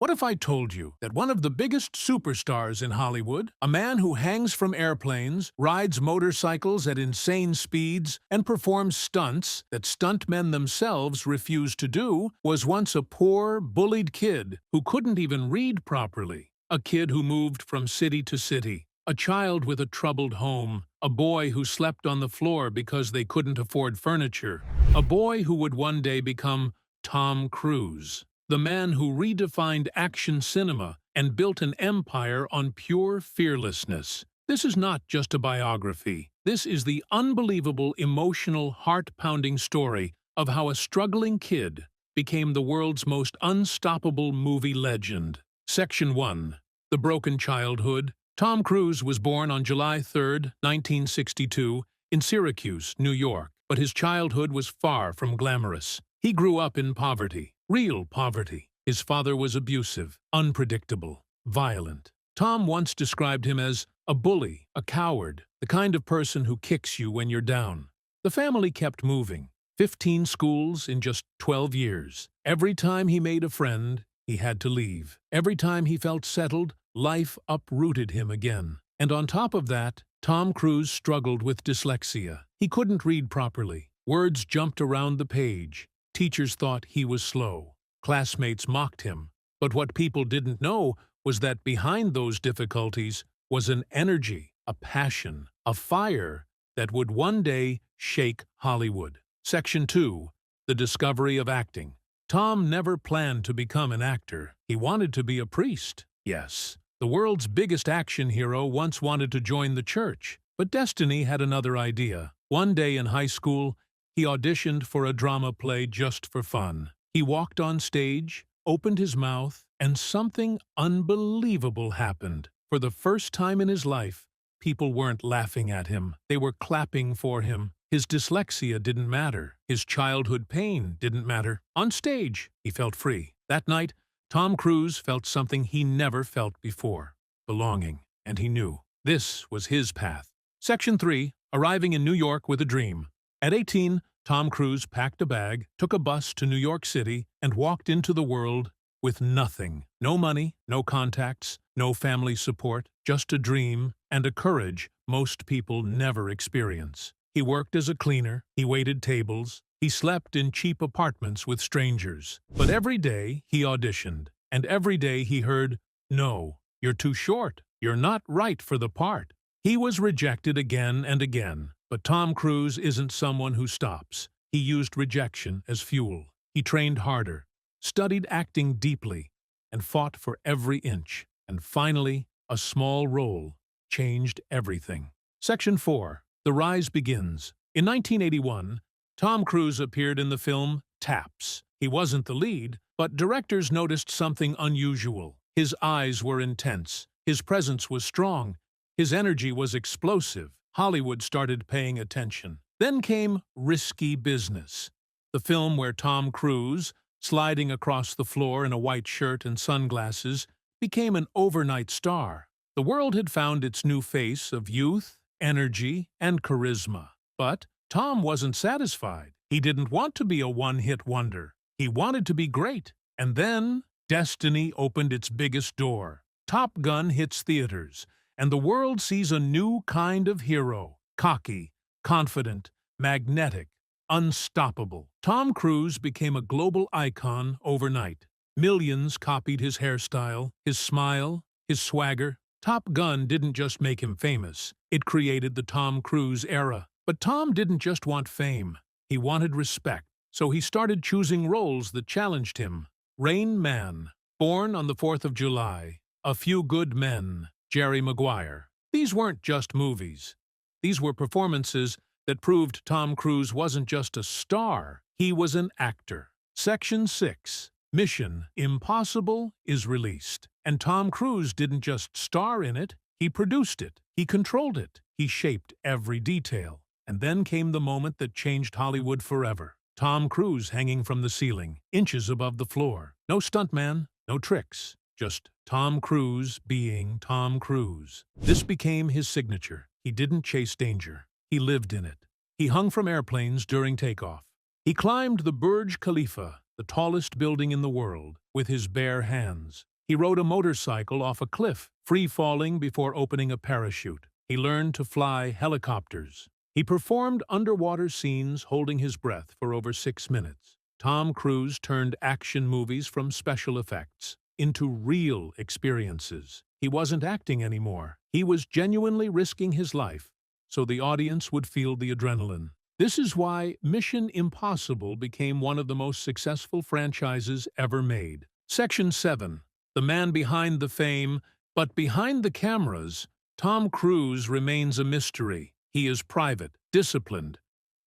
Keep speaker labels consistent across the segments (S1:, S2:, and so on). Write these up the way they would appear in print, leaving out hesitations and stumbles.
S1: What if I told you that one of the biggest superstars in Hollywood, a man who hangs from airplanes, rides motorcycles at insane speeds, and performs stunts that stuntmen themselves refuse to do, was once a poor, bullied kid who couldn't even read properly? A kid who moved from city to city, a child with a troubled home, a boy who slept on the floor because they couldn't afford furniture, a boy who would one day become Tom Cruise, the man who redefined action cinema and built an empire on pure fearlessness. This is not just a biography. This is the unbelievable, emotional, heart-pounding story of how a struggling kid became the world's most unstoppable movie legend. Section 1. The Broken Childhood. Tom Cruise was born on July 3, 1962, in Syracuse, New York, but his childhood was far from glamorous. He grew up in poverty. Real poverty. His father was abusive, unpredictable, violent. Tom once described him as a bully, a coward, the kind of person who kicks you when you're down. The family kept moving. 15 schools in just 12 years. Every time he made a friend, he had to leave. Every time he felt settled, life uprooted him again. And on top of that, Tom Cruise struggled with dyslexia. He couldn't read properly. Words jumped around the page. Teachers thought he was slow. Classmates mocked him. But what people didn't know was that behind those difficulties was an energy, a passion, a fire that would one day shake Hollywood. Section 2. The Discovery of Acting. Tom never planned to become an actor. He wanted to be a priest. Yes, the world's biggest action hero once wanted to join the church. But destiny had another idea. One day in high school, he auditioned for a drama play just for fun. He walked on stage, opened his mouth, and something unbelievable happened. For the first time in his life, people weren't laughing at him. They were clapping for him. His dyslexia didn't matter. His childhood pain didn't matter. On stage, he felt free. That night, Tom Cruise felt something he never felt before. Belonging. And he knew. This was his path. Section 3. Arriving in New York with a dream. At 18, Tom Cruise packed a bag, took a bus to New York City, and walked into the world with nothing. No money, no contacts, no family support, just a dream and a courage most people never experience. He worked as a cleaner, he waited tables, he slept in cheap apartments with strangers. But every day he auditioned, and every day he heard, "No, you're too short, you're not right for the part." He was rejected again and again. But Tom Cruise isn't someone who stops. He used rejection as fuel. He trained harder, studied acting deeply, and fought for every inch. And finally, a small role changed everything. Section 4. The Rise Begins. In 1981, Tom Cruise appeared in the film Taps. He wasn't the lead, but directors noticed something unusual. His eyes were intense. His presence was strong. His energy was explosive. Hollywood started paying attention. Then came Risky Business, the film where Tom Cruise, sliding across the floor in a white shirt and sunglasses, became an overnight star. The world had found its new face of youth, energy, and charisma. But Tom wasn't satisfied. He didn't want to be a one-hit wonder. He wanted to be great. And then, destiny opened its biggest door. Top Gun hits theaters, and the world sees a new kind of hero. Cocky, confident, magnetic, unstoppable. Tom Cruise became a global icon overnight. Millions copied his hairstyle, his smile, his swagger. Top Gun didn't just make him famous. It created the Tom Cruise era. But Tom didn't just want fame. He wanted respect. So he started choosing roles that challenged him. Rain Man, born on the 4th of July. A Few Good Men, Jerry Maguire. These weren't just movies. These were performances that proved Tom Cruise wasn't just a star, he was an actor. Section 6. Mission Impossible is released. And Tom Cruise didn't just star in it, he produced it, he controlled it, he shaped every detail. And then came the moment that changed Hollywood forever. Tom Cruise hanging from the ceiling, inches above the floor. No stuntman, no tricks. Just Tom Cruise being Tom Cruise. This became his signature. He didn't chase danger. He lived in it. He hung from airplanes during takeoff. He climbed the Burj Khalifa, the tallest building in the world, with his bare hands. He rode a motorcycle off a cliff, free-falling before opening a parachute. He learned to fly helicopters. He performed underwater scenes holding his breath for over 6 minutes. Tom Cruise turned action movies from special effects into real experiences. He wasn't acting anymore. He was genuinely risking his life so the audience would feel the adrenaline. This is why Mission Impossible became one of the most successful franchises ever made. Section 7. The man behind the fame, but behind the cameras, Tom Cruise remains a mystery. He is private, disciplined,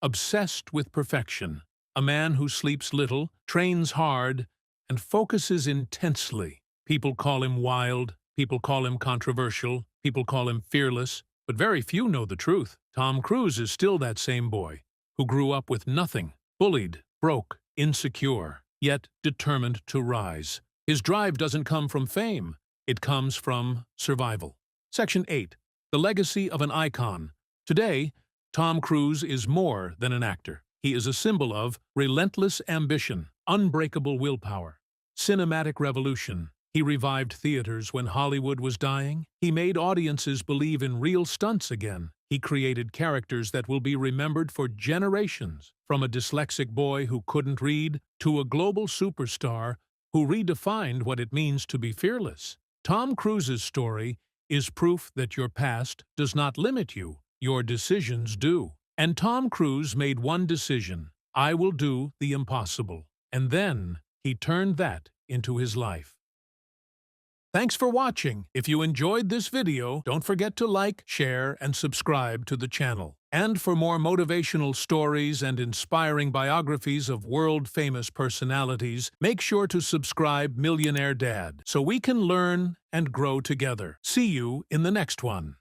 S1: obsessed with perfection. A man who sleeps little, trains hard, and focuses intensely. People call him wild, people call him controversial, people call him fearless, but very few know the truth. Tom Cruise is still that same boy who grew up with nothing, bullied, broke, insecure, yet determined to rise. His drive doesn't come from fame, it comes from survival. Section 8. The legacy of an icon. Today, Tom Cruise is more than an actor. He is a symbol of relentless ambition, unbreakable willpower, cinematic revolution. He revived theaters when Hollywood was dying. He made audiences believe in real stunts again. He created characters that will be remembered for generations, from a dyslexic boy who couldn't read to a global superstar who redefined what it means to be fearless. Tom Cruise's story is proof that your past does not limit you, your decisions do. And Tom Cruise made one decision: I will do the impossible. And then he turned that into his life. Thanks for watching. If you enjoyed this video, don't forget to like, share, and subscribe to the channel. And for more motivational stories and inspiring biographies of world-famous personalities, make sure to subscribe Millionaire Dad so we can learn and grow together. See you in the next one.